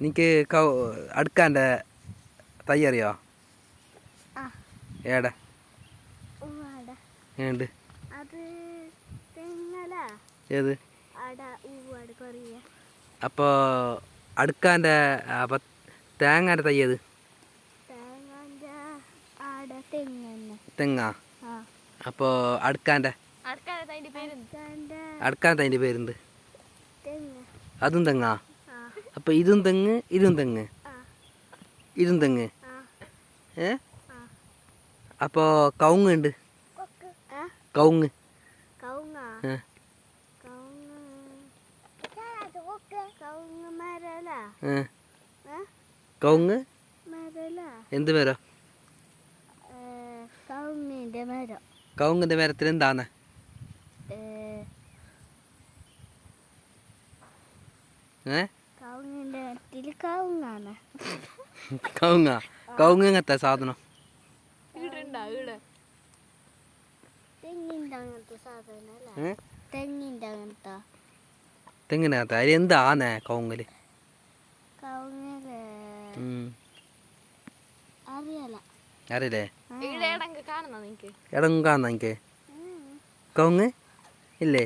നിനക്ക് അടുക്കാൻ്റെ തൈ അറിയോ? ഏടെ ഏണ്ട് ഏത്? അപ്പോൾ അടുക്കാൻ്റെ തേങ്ങാൻ്റെ തൈ ഏത്? തെങ്ങാ? അപ്പോൾ അടുക്കാൻ്റെ തൈൻ്റെ പേരുണ്ട്. അതും തെങ്ങാ? അപ്പോൾ ഇതും തെങ്ങ് ഇതും തെങ്ങ് ഇതും തെങ്ങ് അപ്പോൾ കവുങ്ങ് ഉണ്ട്. കവുങ്ങ് കവുങ്ങ് എന്ത് മരം? കവുങ്ങിൻ്റെ മരത്തിൽ എന്താണ്? കവുങ്ങാ? കവുങ്ങ് എങ്ങനത്തെ സാധനം? തെങ്ങിനകത്ത അതിൽ എന്താന്നേ കവുങ്ങില്? അറിയില്ലേ? എടങ്ങ് കാണുന്ന നിനക്ക് കവുങ്ങ് ഇല്ലേ?